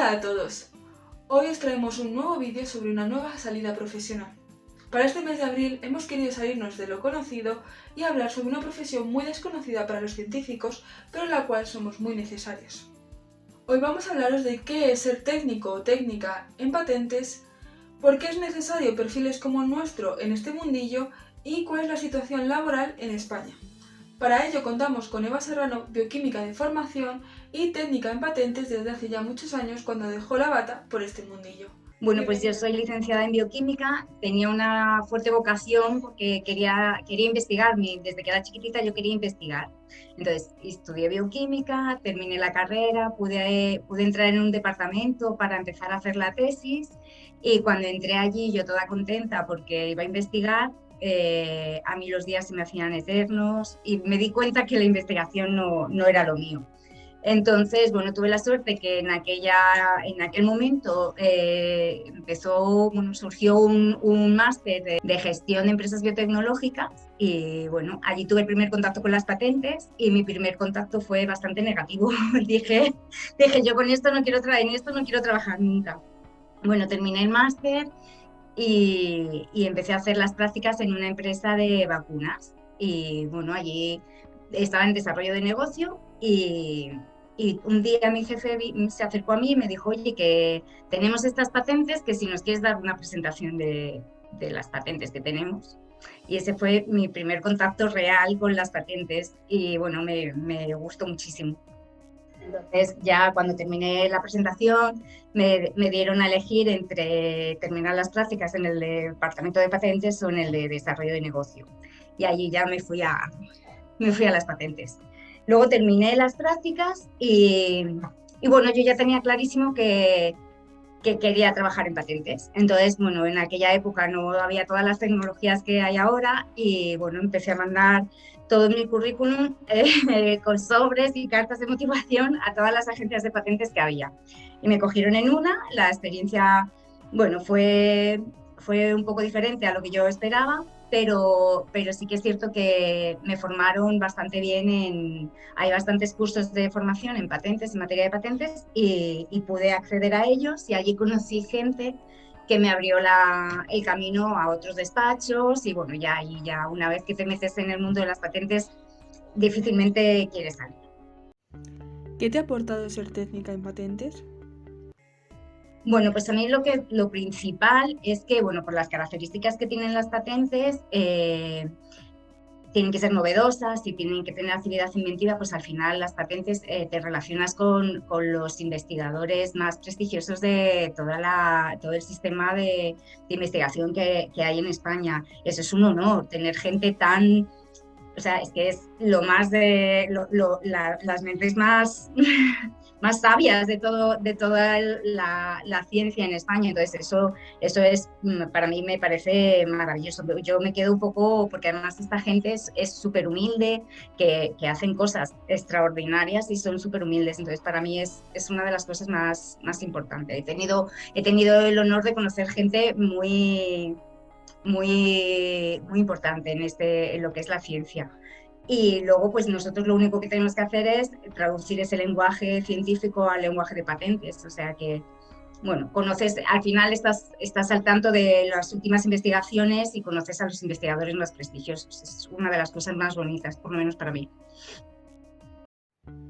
Hola a todos, hoy os traemos un nuevo vídeo sobre una nueva salida profesional. Para este mes de abril hemos querido salirnos de lo conocido y hablar sobre una profesión muy desconocida para los científicos, pero en la cual somos muy necesarios. Hoy vamos a hablaros de qué es ser técnico o técnica en patentes, por qué es necesario perfiles como el nuestro en este mundillo y cuál es la situación laboral en España. Para ello contamos con Eva Serrano, bioquímica de formación y técnica en patentes desde hace ya muchos años cuando dejó la bata por este mundillo. Bueno, pues yo soy licenciada en bioquímica, tenía una fuerte vocación porque quería investigar, desde que era chiquitita yo quería investigar. Entonces estudié bioquímica, terminé la carrera, pude entrar en un departamento para empezar a hacer la tesis y cuando entré allí yo toda contenta porque iba a investigar, a mí los días se me hacían eternos y me di cuenta que la investigación no era lo mío. Entonces, bueno, tuve la suerte que en aquel momento surgió un máster de gestión de empresas biotecnológicas y bueno, allí tuve el primer contacto con las patentes y mi primer contacto fue bastante negativo. dije, yo con esto no quiero trabajar nunca. Bueno, terminé el máster y empecé a hacer las prácticas en una empresa de vacunas y bueno, allí estaba en desarrollo de negocio y un día mi jefe se acercó a mí y me dijo, oye, que tenemos estas patentes, que si nos quieres dar una presentación de las patentes que tenemos. Y ese fue mi primer contacto real con las patentes y bueno, me gustó muchísimo. Entonces ya cuando terminé la presentación me dieron a elegir entre terminar las prácticas en el departamento de patentes o en el de desarrollo de negocio. Y allí ya me fui a las patentes. Luego terminé las prácticas y bueno, yo ya tenía clarísimo que quería trabajar en patentes. Entonces, bueno, en aquella época no había todas las tecnologías que hay ahora y bueno, empecé a mandar todo mi currículum con sobres y cartas de motivación a todas las agencias de patentes que había. Y me cogieron en una, la experiencia, bueno, fue un poco diferente a lo que yo esperaba, pero sí que es cierto que me formaron bastante bien hay bastantes cursos de formación en patentes, en materia de patentes, y pude acceder a ellos y allí conocí gente que me abrió el camino a otros despachos y bueno, ya una vez que te metes en el mundo de las patentes, difícilmente quieres salir. ¿Qué te ha aportado ser técnica en patentes? Bueno, pues a mí lo principal es que, bueno, por las características que tienen las patentes, tienen que ser novedosas y tienen que tener actividad inventiva, pues al final las patentes te relacionas con los investigadores más prestigiosos de todo el sistema de investigación que hay en España. Eso es un honor, tener gente tan... O sea, es que es lo más las mentes más, más sabias de toda la ciencia en España. Entonces, eso es, para mí me parece maravilloso. Yo me quedo un poco, porque además esta gente es súper humilde, que hacen cosas extraordinarias y son súper humildes. Entonces, para mí es una de las cosas más importantes. He tenido el honor de conocer gente muy importante en lo que es la ciencia. Y luego, pues nosotros lo único que tenemos que hacer es traducir ese lenguaje científico al lenguaje de patentes. O sea que, bueno, al final estás al tanto de las últimas investigaciones y conoces a los investigadores más prestigiosos. Es una de las cosas más bonitas, por lo menos para mí.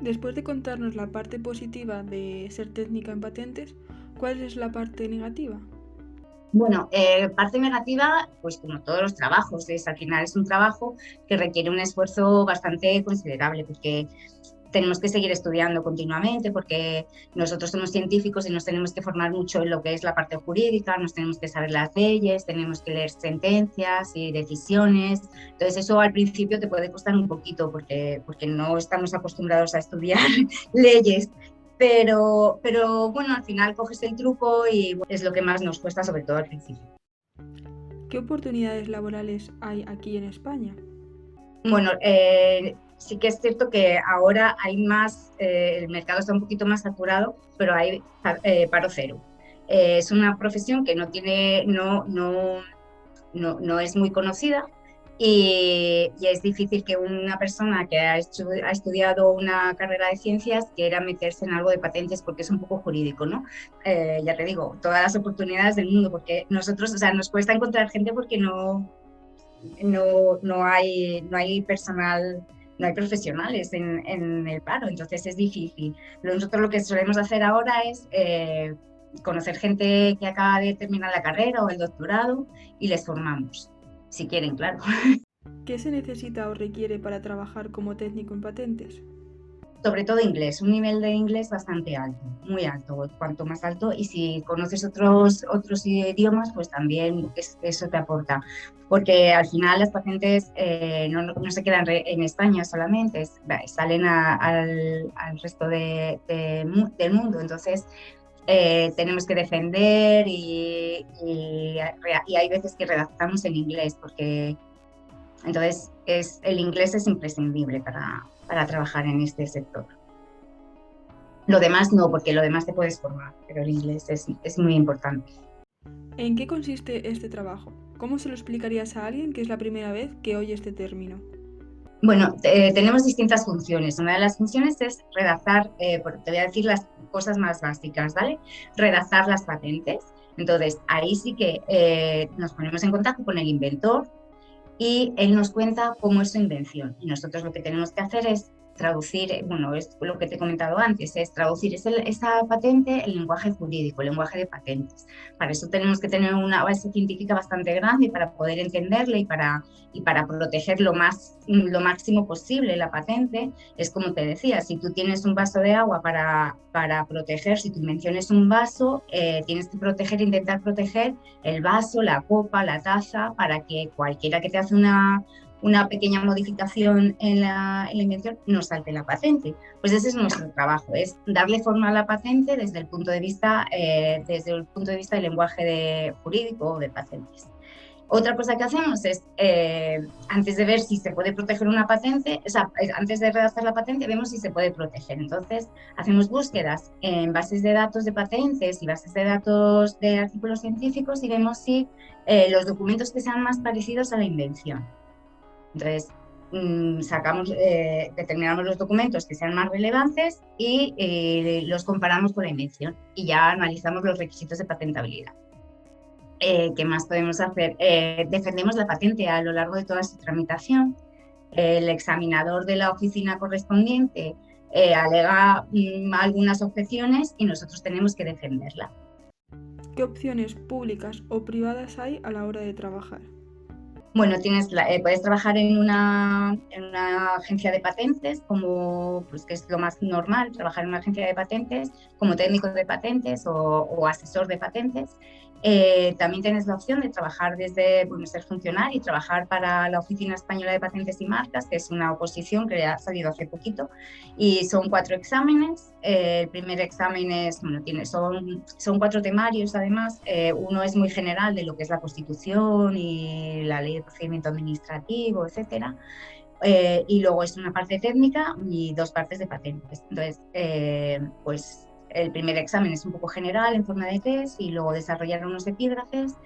Después de contarnos la parte positiva de ser técnica en patentes, ¿cuál es la parte negativa? Bueno, parte negativa, pues como todos los trabajos, al final es un trabajo que requiere un esfuerzo bastante considerable porque tenemos que seguir estudiando continuamente porque nosotros somos científicos y nos tenemos que formar mucho en lo que es la parte jurídica, nos tenemos que saber las leyes, tenemos que leer sentencias y decisiones. Entonces eso al principio te puede costar un poquito porque no estamos acostumbrados a estudiar leyes. Pero bueno, al final coges el truco y es lo que más nos cuesta, sobre todo al principio. ¿Qué oportunidades laborales hay aquí en España? Bueno, sí que es cierto que ahora hay más, el mercado está un poquito más saturado, pero hay paro cero. Es una profesión que no es muy conocida Y es difícil que una persona que ha estudiado una carrera de ciencias quiera meterse en algo de patentes porque es un poco jurídico, ¿no? Ya te digo, todas las oportunidades del mundo, porque nosotros, o sea, nos cuesta encontrar gente porque no hay personal, no hay profesionales en el paro, entonces es difícil. Nosotros lo que solemos hacer ahora es conocer gente que acaba de terminar la carrera o el doctorado y les formamos, si quieren, claro. ¿Qué se necesita o requiere para trabajar como técnico en patentes? Sobre todo inglés, un nivel de inglés bastante alto, muy alto, cuanto más alto, y si conoces otros idiomas, pues también eso te aporta, porque al final las patentes no se quedan en España solamente, salen al resto del mundo, entonces tenemos que defender y hay veces que redactamos en inglés, porque entonces el inglés es imprescindible para trabajar en este sector. Lo demás no, porque lo demás te puedes formar, pero el inglés es muy importante. ¿En qué consiste este trabajo? ¿Cómo se lo explicarías a alguien que es la primera vez que oye este término? Bueno, tenemos distintas funciones. Una de las funciones es redactar, te voy a decir las cosas más básicas, ¿vale? Redactar las patentes. Entonces, ahí sí que nos ponemos en contacto con el inventor y él nos cuenta cómo es su invención. Y nosotros lo que tenemos que hacer es traducir, bueno, es lo que te he comentado antes, es traducir esa patente en lenguaje jurídico, el lenguaje de patentes. Para eso tenemos que tener una base científica bastante grande para poder entenderla y para proteger lo máximo posible la patente. Es como te decía, si tú tienes un vaso de agua para proteger, si tu invención es un vaso, tienes que intentar proteger el vaso, la copa, la taza, para que cualquiera que te hace una pequeña modificación en la invención no salte la patente. Pues ese es nuestro trabajo, es darle forma a la patente desde el punto de vista del lenguaje jurídico o de patentes. Otra cosa que hacemos es, antes de ver si se puede proteger una patente, o sea, antes de redactar la patente, vemos si se puede proteger. Entonces, hacemos búsquedas en bases de datos de patentes y bases de datos de artículos científicos y vemos si los documentos que sean más parecidos a la invención. Entonces, determinamos los documentos que sean más relevantes y los comparamos con la invención y ya analizamos los requisitos de patentabilidad. ¿Qué más podemos hacer? Defendemos la patente a lo largo de toda su tramitación. El examinador de la oficina correspondiente alega algunas objeciones y nosotros tenemos que defenderla. ¿Qué opciones públicas o privadas hay a la hora de trabajar? Bueno, puedes trabajar en una agencia de patentes, que es lo más normal, trabajar en una agencia de patentes como técnico de patentes o asesor de patentes. También tienes la opción de trabajar ser funcionario y trabajar para la Oficina Española de Patentes y Marcas, que es una oposición que ha salido hace poquito, y son 4 exámenes. El primer examen son 4 temarios, además. Uno es muy general de lo que es la Constitución y la Ley de Procedimiento Administrativo, etcétera. Y luego es una parte técnica y 2 partes de patentes. Entonces, pues el primer examen es un poco general en forma de test y luego desarrollar unos epígrafes.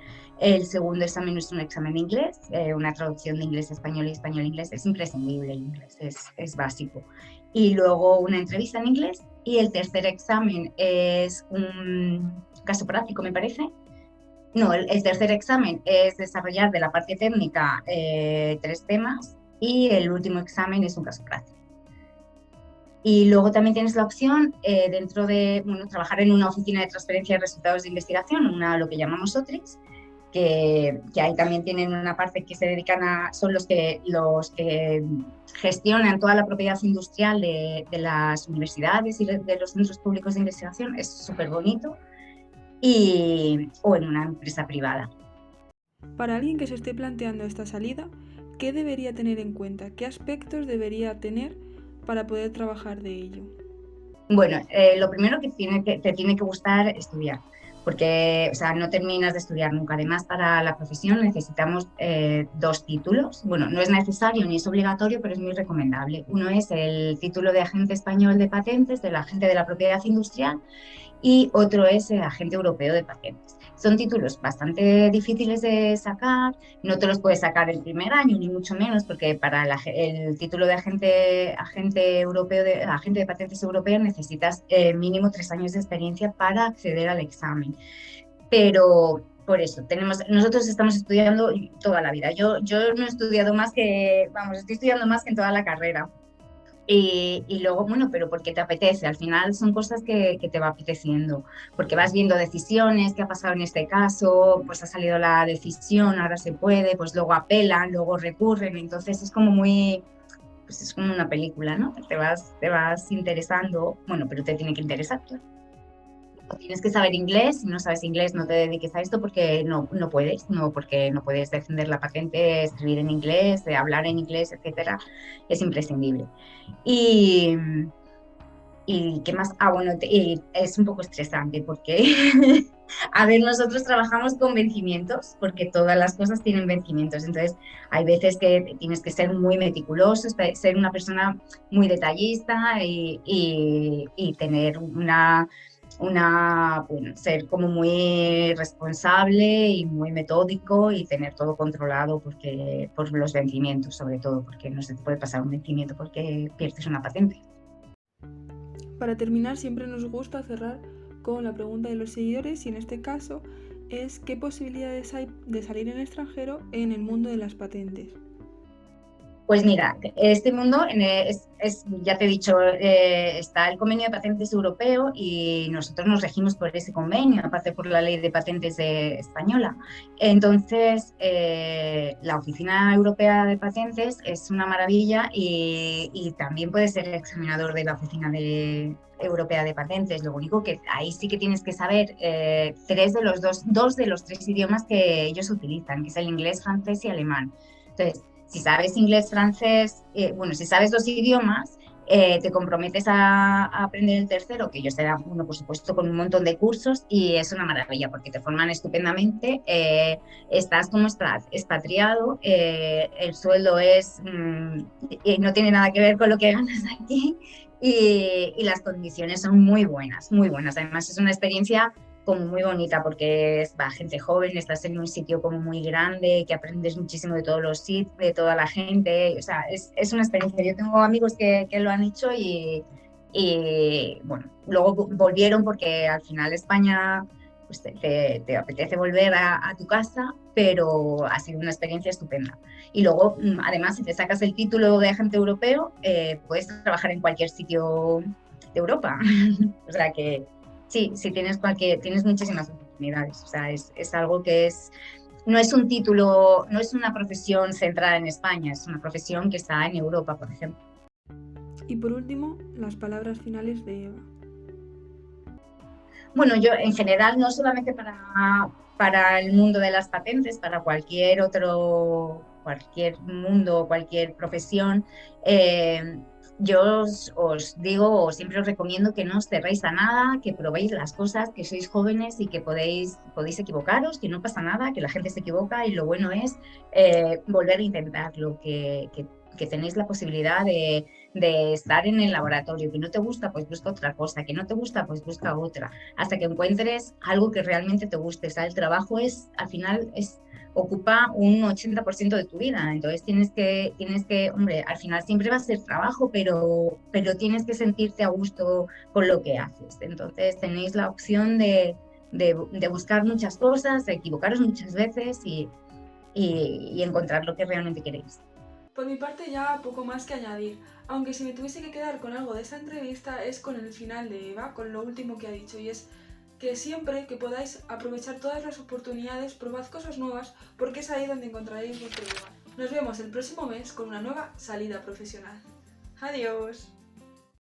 El segundo examen es un examen de inglés, una traducción de inglés a español y español a inglés. Es imprescindible, el inglés es básico. Y luego una entrevista en inglés. Y el tercer examen es un caso práctico, me parece. No, el tercer examen es desarrollar de la parte técnica 3 temas y el último examen es un caso práctico. Y luego también tienes la opción dentro de trabajar en una oficina de transferencia de resultados de investigación, lo que llamamos OTRIS, que ahí también tienen una parte que se dedican son los que gestionan toda la propiedad industrial de las universidades y de los centros públicos de investigación. Es súper bonito. O en una empresa privada. Para alguien que se esté planteando esta salida, ¿qué debería tener en cuenta? ¿Qué aspectos debería tener para poder trabajar de ello? Bueno, lo primero que te tiene que gustar estudiar, porque no terminas de estudiar nunca. Además, para la profesión necesitamos 2 títulos. Bueno, no es necesario ni es obligatorio, pero es muy recomendable. Uno es el título de agente español de patentes, del agente de la propiedad industrial, y otro es el agente europeo de patentes. Son títulos bastante difíciles de sacar, no te los puedes sacar el primer año, ni mucho menos, porque para el título de agente de patentes europeo necesitas mínimo 3 años de experiencia para acceder al examen. Pero por eso, nosotros estamos estudiando toda la vida. Yo no he estudiado más estoy estudiando más que en toda la carrera. Y luego, bueno, pero porque te apetece, al final son cosas que te va apeteciendo, porque vas viendo decisiones, qué ha pasado en este caso, pues ha salido la decisión, ahora se puede, pues luego apelan, luego recurren, entonces es como pues es como una película, ¿no? Te vas interesando, bueno, pero te tiene que interesar, claro. Tienes que saber inglés, si no sabes inglés no te dediques a esto porque no puedes, porque no puedes defender la patente, escribir en inglés, hablar en inglés, etcétera, es imprescindible. Y qué más, bueno, y es un poco estresante porque, a ver, nosotros trabajamos con vencimientos, porque todas las cosas tienen vencimientos, entonces hay veces que tienes que ser muy meticuloso, ser una persona muy detallista y tener bueno, ser como muy responsable y muy metódico y tener todo controlado por los vencimientos, sobre todo, porque no se te puede pasar un vencimiento porque pierdes una patente. Para terminar, siempre nos gusta cerrar con la pregunta de los seguidores y en este caso es ¿qué posibilidades hay de salir en el extranjero en el mundo de las patentes? Pues mira, este mundo, ya te he dicho, está el convenio de patentes europeo y nosotros nos regimos por ese convenio, aparte por la ley de patentes española. Entonces, la Oficina Europea de Patentes es una maravilla y también puedes ser examinador de la Oficina Europea de Patentes. Lo único que ahí sí que tienes que saber dos de los tres idiomas que ellos utilizan, que es el inglés, francés y alemán. Entonces, si sabes inglés, francés, si sabes los idiomas, te comprometes a aprender el tercero, que ellos te dan, bueno, por supuesto, con un montón de cursos y es una maravilla porque te forman estupendamente. Estás como expatriado, el sueldo no tiene nada que ver con lo que ganas aquí y las condiciones son muy buenas, muy buenas. Además, es una experiencia como muy bonita porque va gente joven, estás en un sitio como muy grande, que aprendes muchísimo de todos los sitios, de toda la gente, o sea, es una experiencia. Yo tengo amigos que lo han hecho y bueno, luego volvieron porque al final España pues te apetece volver a tu casa, pero ha sido una experiencia estupenda. Y luego, además, si te sacas el título de agente europeo, puedes trabajar en cualquier sitio de Europa. O sea que sí, tienes muchísimas oportunidades. O sea, es algo que no es un título, no es una profesión centrada en España, es una profesión que está en Europa, por ejemplo. Y por último, las palabras finales de Eva. Bueno, yo en general, no solamente para el mundo de las patentes, para cualquier mundo, cualquier profesión, yo os digo, o siempre os recomiendo que no os cerréis a nada, que probéis las cosas, que sois jóvenes y que podéis equivocaros, que no pasa nada, que la gente se equivoca y lo bueno es volver a intentarlo, que tenéis la posibilidad de estar en el laboratorio, que no te gusta, pues busca otra cosa, que no te gusta, pues busca otra, hasta que encuentres algo que realmente te guste. O sea, el trabajo al final ocupa un 80% de tu vida, entonces tienes que, hombre, al final siempre va a ser trabajo, pero tienes que sentirte a gusto con lo que haces. Entonces tenéis la opción de buscar muchas cosas, de equivocaros muchas veces y encontrar lo que realmente queréis. Por mi parte ya poco más que añadir, aunque si me tuviese que quedar con algo de esta entrevista es con el final de Eva, con lo último que ha dicho, y es que siempre que podáis aprovechar todas las oportunidades, probad cosas nuevas porque es ahí donde encontraréis vuestro lugar. Nos vemos el próximo mes con una nueva salida profesional. Adiós.